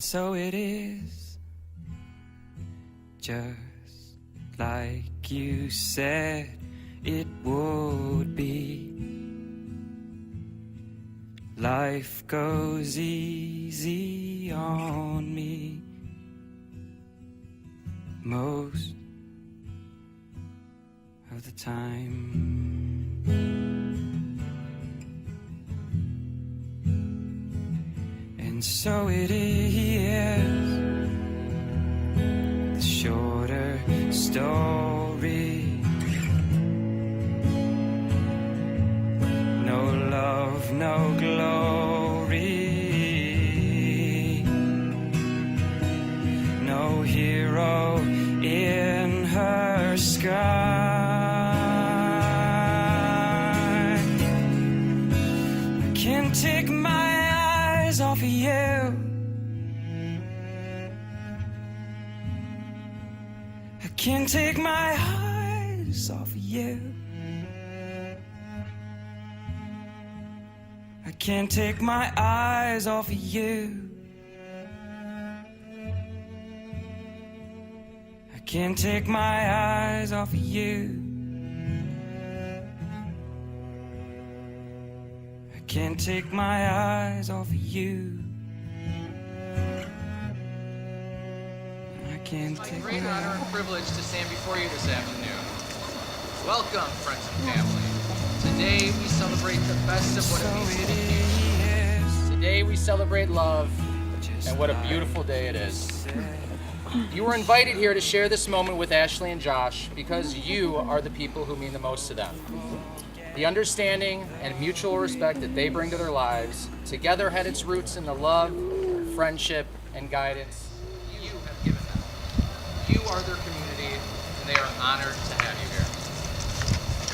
So it is, just like you said it would be. Life goes easy on me most of the time. And so it is, the shorter story. No love, no glory. No hero in her sky. I can't take my eyes off of you. I can't take my eyes off of you. I can't take my eyes off of you. I can't take my eyes off of you. I can't take my eyes off of you. I can't take my eyes. It's my great honor and privilege to stand before you this afternoon. Welcome, friends and family. Today we celebrate the best of what it means to be human. Today we celebrate love, and what a beautiful day it is. You were invited here to share this moment with Ashley and Josh because you are the people who mean the most to them. The understanding and mutual respect that they bring to their lives together had its roots in the love, friendship, and guidance you have given them. You are their community, and they are honored to have you here.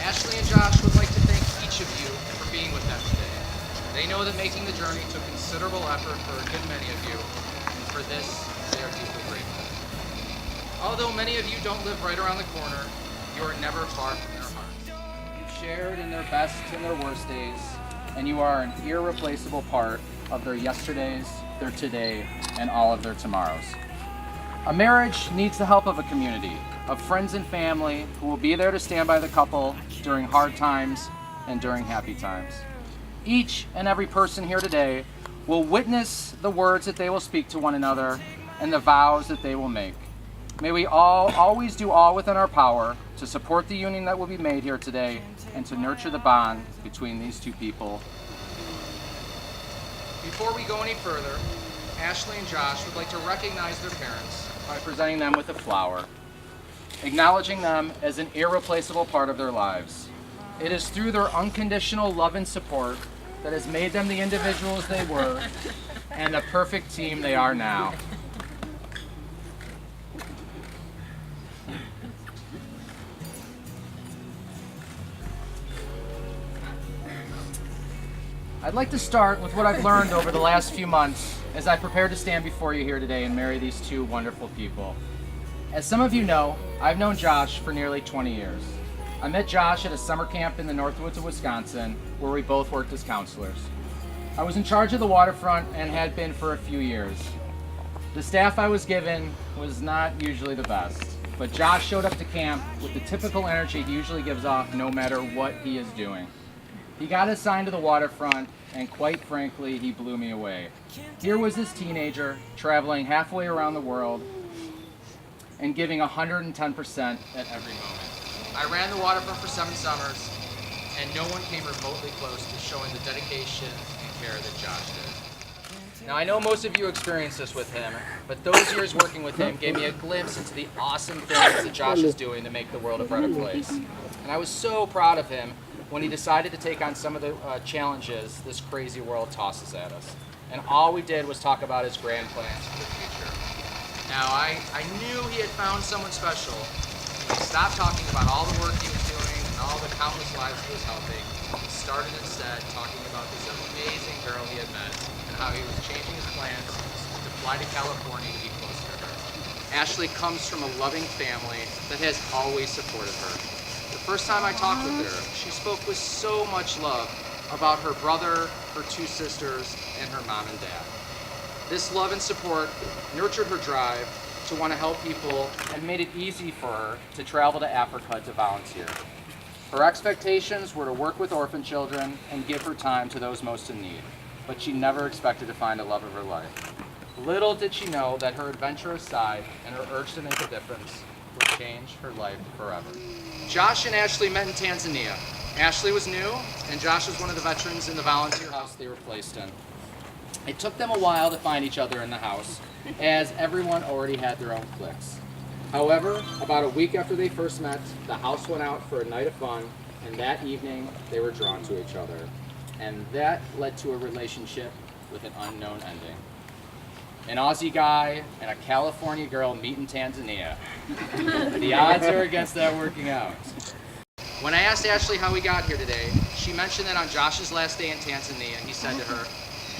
Ashley and Josh would like to thank each of you for being with them today. They know that making the journey took considerable effort for a good many of you, and for this, they are deeply grateful. Although many of you don't live right around the corner, you are never far from their hearts. You've shared in their best and their worst days, and you are an irreplaceable part of their yesterdays, their today, and all of their tomorrows. A marriage needs the help of a community, of friends and family who will be there to stand by the couple during hard times and during happy times. Each and every person here today will witness the words that they will speak to one another and the vows that they will make. May we all always do all within our power to support the union that will be made here today and to nurture the bond between these two people. Before we go any further, Ashley and Josh would like to recognize their parents by presenting them with a flower, acknowledging them as an irreplaceable part of their lives. It is through their unconditional love and support that has made them the individuals they were and the perfect team they are now. I'd like to start with what I've learned over the last few months as I prepare to stand before you here today and marry these two wonderful people. As some of you know, I've known Josh for nearly 20 years. I met Josh at a summer camp in the Northwoods of Wisconsin, where we both worked as counselors. I was in charge of the waterfront and had been for a few years. The staff I was given was not usually the best, but Josh showed up to camp with the typical energy he usually gives off no matter what he is doing. He got assigned to the waterfront, and quite frankly, he blew me away. Here was this teenager traveling halfway around the world and giving 110% at every moment. I ran the waterfront for 7 summers, and no one came remotely close to showing the dedication and care that Josh did. Now, I know most of you experienced this with him, but those years working with him gave me a glimpse into the awesome things that Josh is doing to make the world a better place. And I was so proud of him when he decided to take on some of the challenges this crazy world tosses at us. And all we did was talk about his grand plans for the future. Now, I knew he had found someone special when he stopped talking about all the work he was doing and all the countless lives he was helping. He started instead talking about this amazing girl he had met and how he was changing his plans to fly to California to be close to her. Ashley comes from a loving family that has always supported her. The first time I talked with her, she spoke with so much love about her brother, her 2 sisters, and her mom and dad. This love and support nurtured her drive to want to help people and made it easy for her to travel to Africa to volunteer. Her expectations were to work with orphan children and give her time to those most in need, but she never expected to find a love of her life. Little did she know that her adventurous side and her urge to make a difference would change her life forever. Josh and Ashley met in Tanzania. Ashley was new, and Josh was one of the veterans in the volunteer house they were placed in. It took them a while to find each other in the house, as everyone already had their own cliques. However, about a week after they first met, the house went out for a night of fun, and that evening they were drawn to each other. And that led to a relationship with an unknown ending. An Aussie guy and a California girl meet in Tanzania. The odds are against that working out. When I asked Ashley how we got here today, she mentioned that on Josh's last day in Tanzania, he said to her,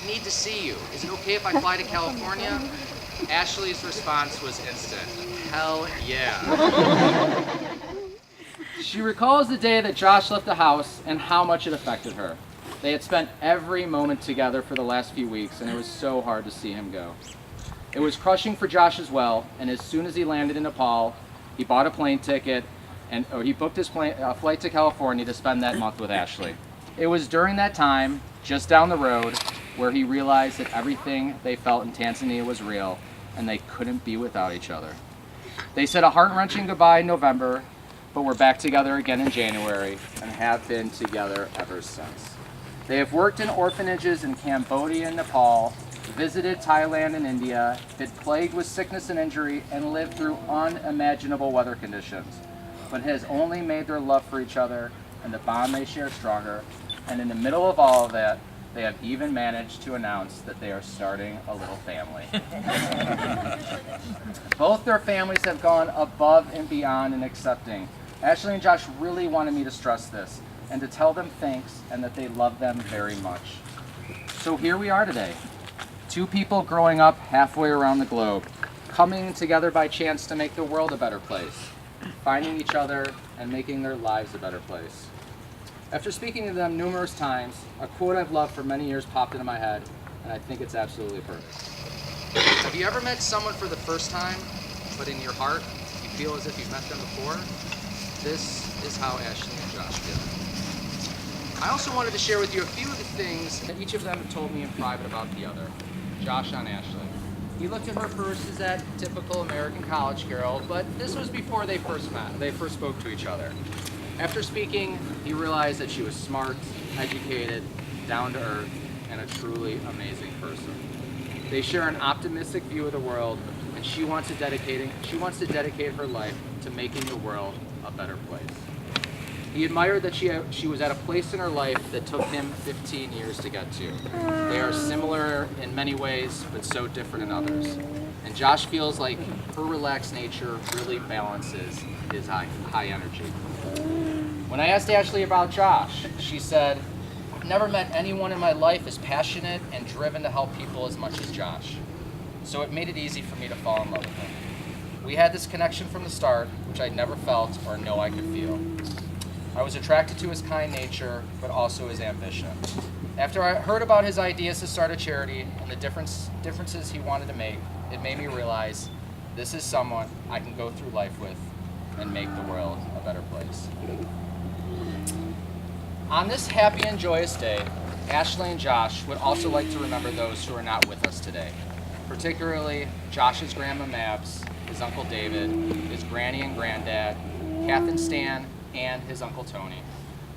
"I need to see you. Is it okay if I fly to California?" Ashley's response was instant. Hell yeah. She recalls the day that Josh left the house and how much it affected her. They had spent every moment together for the last few weeks, and it was so hard to see him go. It was crushing for Josh as well, and as soon as he landed in Nepal, he bought a plane ticket, or he booked his flight to California to spend that month with Ashley. It was during that time, just down the road, where he realized that everything they felt in Tanzania was real, and they couldn't be without each other. They said a heart-wrenching goodbye in November, but were back together again in January, and have been together ever since. They have worked in orphanages in Cambodia and Nepal, visited Thailand and India, been plagued with sickness and injury, and lived through unimaginable weather conditions. But it has only made their love for each other and the bond they share stronger. And in the middle of all of that, they have even managed to announce that they are starting a little family. Both their families have gone above and beyond in accepting. Ashley and Josh really wanted me to stress this and to tell them thanks and that they love them very much. So here we are today. Two people growing up halfway around the globe, coming together by chance to make the world a better place, finding each other and making their lives a better place. After speaking to them numerous times, a quote I've loved for many years popped into my head, and I think it's absolutely perfect. Have you ever met someone for the first time, but in your heart, you feel as if you've met them before? This is how Ashley and Josh did it. I also wanted to share with you a few of the things that each of them had told me in private about the other. Josh on Ashley. He looked at her first as that typical American college girl, but this was before they first met. They first spoke to each other. After speaking, he realized that she was smart, educated, down to earth, and a truly amazing person. They share an optimistic view of the world, and she wants to dedicate her life to making the world a better place. He admired that she was at a place in her life that took him 15 years to get to. They are similar in many ways, but so different in others. And Josh feels like her relaxed nature really balances his high energy. When I asked Ashley about Josh, she said, "I've never met anyone in my life as passionate and driven to help people as much as Josh. So it made it easy for me to fall in love with him. We had this connection from the start, which I'd never felt or know I could feel. I was attracted to his kind nature, but also his ambition. After I heard about his ideas to start a charity and the differences he wanted to make, it made me realize this is someone I can go through life with and make the world a better place." On this happy and joyous day, Ashley and Josh would also like to remember those who are not with us today, particularly Josh's grandma Mabs, his uncle David, his granny and granddad, Kath and Stan, and his Uncle Tony.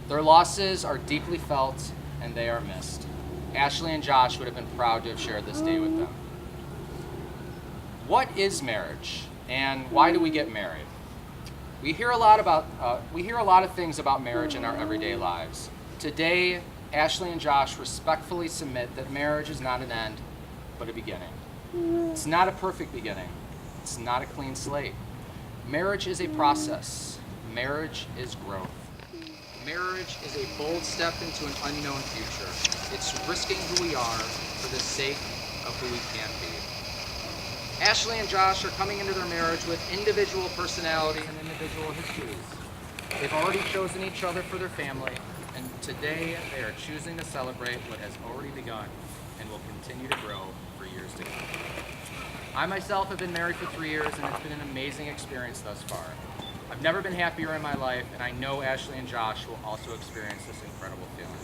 Their losses are deeply felt and they are missed. Ashley and Josh would have been proud to have shared this day with them. What is marriage and why do we get married? We hear a lot of things about marriage in our everyday lives. Today, Ashley and Josh respectfully submit that marriage is not an end, but a beginning. It's not a perfect beginning. It's not a clean slate. Marriage is a process. Marriage is growth. Marriage is a bold step into an unknown future. It's risking who we are for the sake of who we can be. Ashley and Josh are coming into their marriage with individual personalities and individual histories. They've already chosen each other for their family, and today they are choosing to celebrate what has already begun and will continue to grow for years to come. I myself have been married for 3 years, and it's been an amazing experience thus far. I've never been happier in my life, and I know Ashley and Josh will also experience this incredible feeling.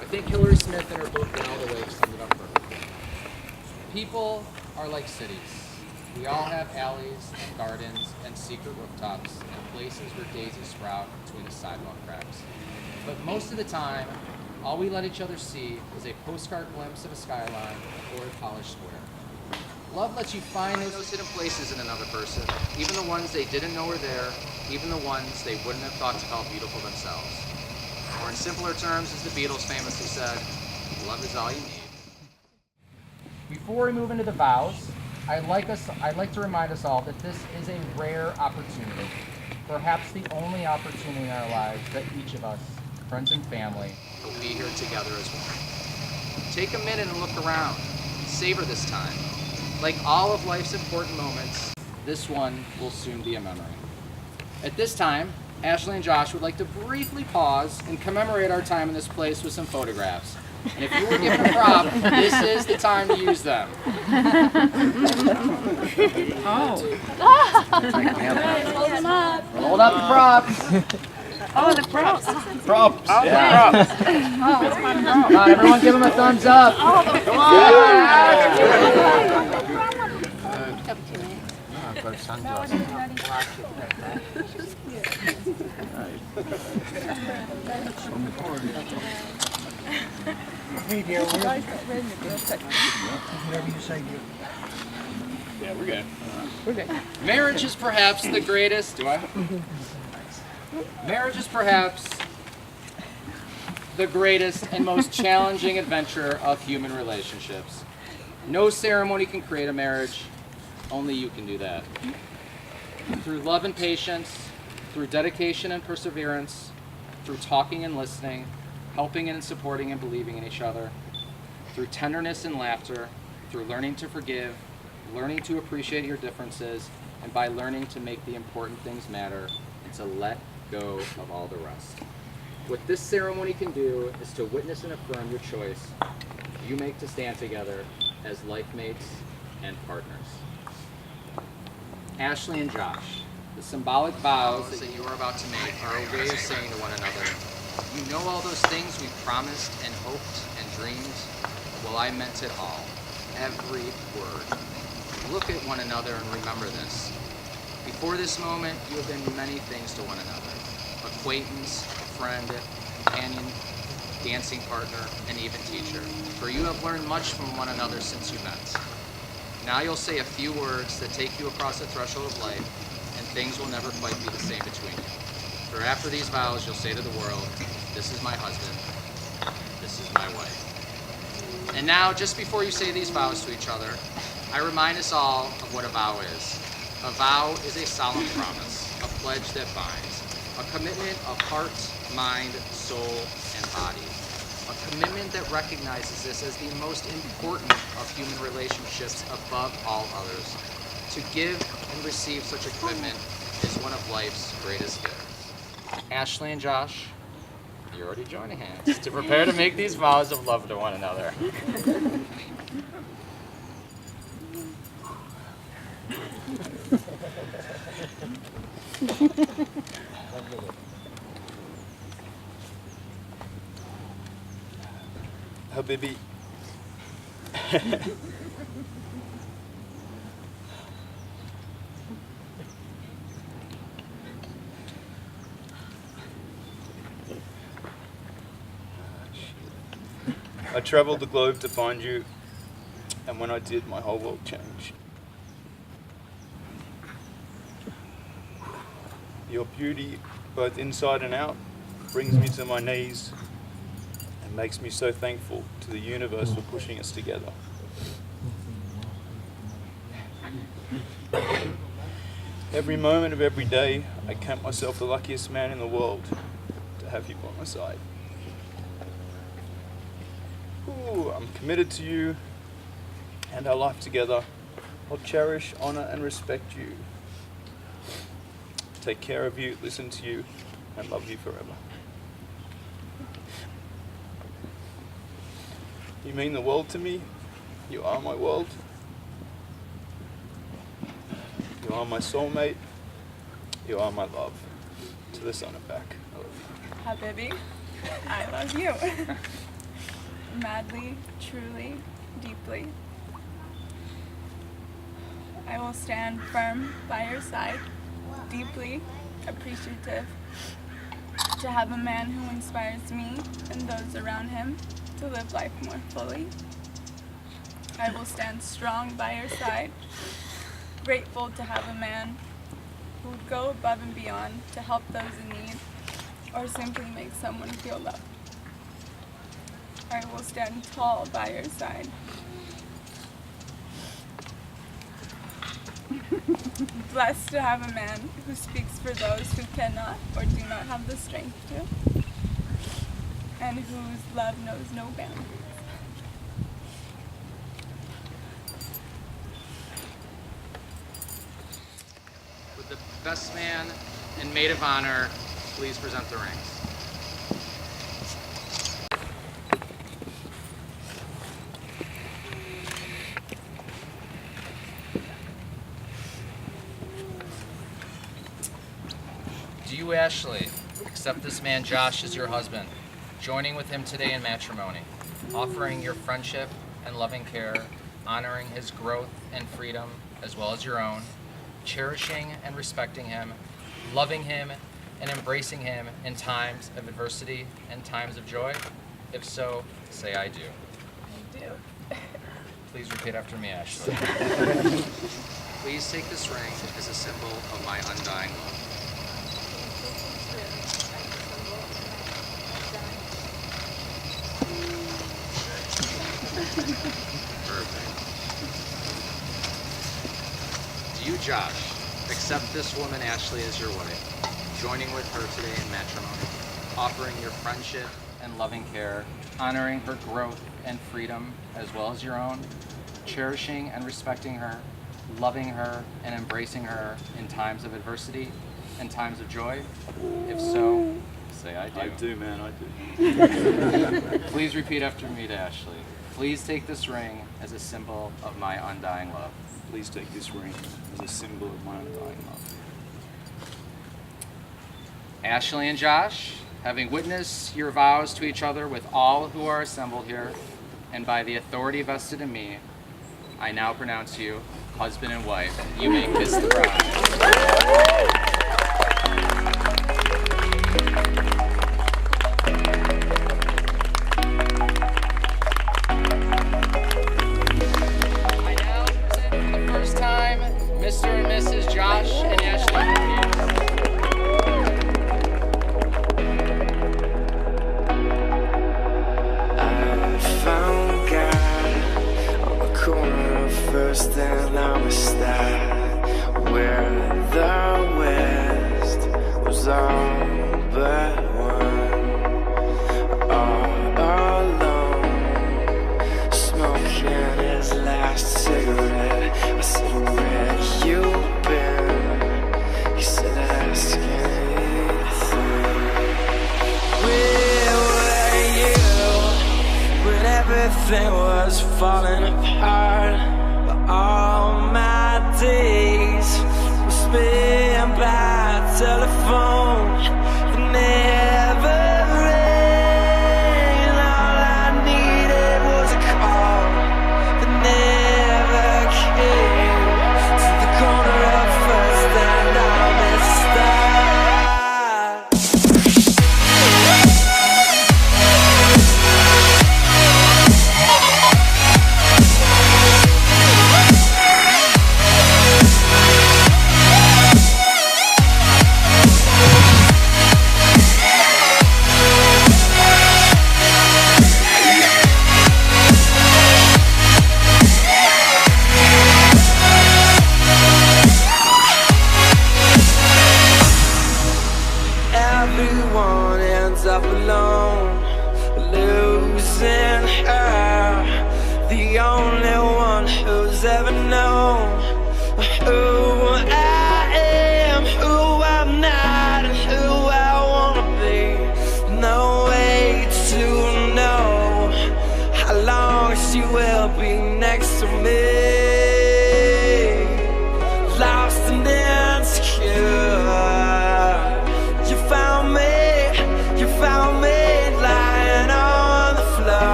I think Hillary Smith in her book When All the Waves summed it up perfectly. People are like cities. We all have alleys and gardens and secret rooftops and places where daisies sprout between the sidewalk cracks. But most of the time, all we let each other see is a postcard glimpse of a skyline or a polished square. Love lets you find those hidden places in another person, even the ones they didn't know were there, even the ones they wouldn't have thought to call beautiful themselves. Or in simpler terms, as the Beatles famously said, love is all you need. Before we move into the vows, I'd like to remind us all that this is a rare opportunity, perhaps the only opportunity in our lives that each of us, friends and family, will be here together as one. Take a minute and look around. Savor this time. Like all of life's important moments, this one will soon be a memory. At this time, Ashley and Josh would like to briefly pause and commemorate our time in this place with some photographs. And if you were given a prop, this is the time to use them. Hold them up. Hold up the props. Oh, the props. Props. Yeah. Come on, everyone give them a thumbs up. Come Hey, dear, whatever you say, dear. Yeah, we're good. Marriage is perhaps the greatest. Marriage is perhaps the greatest and most challenging adventure of human relationships. No ceremony can create a marriage. Only you can do that. Through love and patience, through dedication and perseverance, through talking and listening, helping and supporting and believing in each other, through tenderness and laughter, through learning to forgive, learning to appreciate your differences, and by learning to make the important things matter and to let go of all the rest. What this ceremony can do is to witness and affirm your choice you make to stand together as life mates and partners. Ashley and Josh, the symbolic vows that you are about to make are a way of saying to one another, you know all those things we promised and hoped and dreamed? Well, I meant it all. Every word. Look at one another and remember this. Before this moment, you have been many things to one another. Acquaintance, friend, companion, dancing partner, and even teacher. For you have learned much from one another since you met. Now you'll say a few words that take you across the threshold of life, and things will never quite be the same between you. For after these vows, you'll say to the world, this is my husband, this is my wife. And now, just before you say these vows to each other, I remind us all of what a vow is. A vow is a solemn promise, a pledge that binds, a commitment of heart, mind, soul, and body. A commitment that recognizes this as the most important of human relationships above all others. To give and receive such a commitment is one of life's greatest gifts. Ashley and Josh, you're already joining hands to prepare to make these vows of love to one another. Habibi. I traveled the globe to find you, and when I did, my whole world changed. Your beauty, both inside and out, brings me to my knees and makes me so thankful to the universe for pushing us together. Every moment of every day, I count myself the luckiest man in the world to have you by my side. Ooh, I'm committed to you and our life together. I'll cherish, honor, and respect you. Take care of you, listen to you, and love you forever. You mean the world to me. You are my world. You are my soulmate. You are my love. To the sun and back. I love you. Habibi, I love you. Madly, truly, deeply. I will stand firm by your side, deeply appreciative to have a man who inspires me and those around him to live life more fully. I will stand strong by your side, grateful to have a man who would go above and beyond to help those in need or simply make someone feel loved. I will stand tall by your side. Blessed to have a man who speaks for those who cannot or do not have the strength to, and whose love knows no boundaries. Would the best man and maid of honor please present the rings? Do you, Ashley, accept this man Josh as your husband, joining with him today in matrimony, offering your friendship and loving care, honoring his growth and freedom as well as your own, cherishing and respecting him, loving him and embracing him in times of adversity and times of joy? If so, say I do. I do. Please repeat after me, Ashley. Please take this ring as a symbol of my undying love. Perfect. Do you, Josh, accept this woman, Ashley, as your wife, joining with her today in matrimony, offering your friendship and loving care, honoring her growth and freedom as well as your own, cherishing and respecting her, loving her and embracing her in times of adversity and times of joy? If so, say I do. I do, man, I do. Please repeat after me to Ashley. Please take this ring as a symbol of my undying love. Please take this ring as a symbol of my undying love. Ashley and Josh, having witnessed your vows to each other with all who are assembled here, and by the authority vested in me, I now pronounce you husband and wife. You may kiss the bride. Mr. and Mrs. Josh and Ashley I found God on the corner of First and Amistad, where the West was all but one, all alone, smoking his last cigarette. I said, where you been? He said, ask anything. Where were you when everything was falling apart? But all my days were spent by telephone,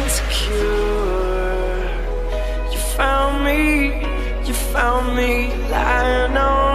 insecure. You found me lying on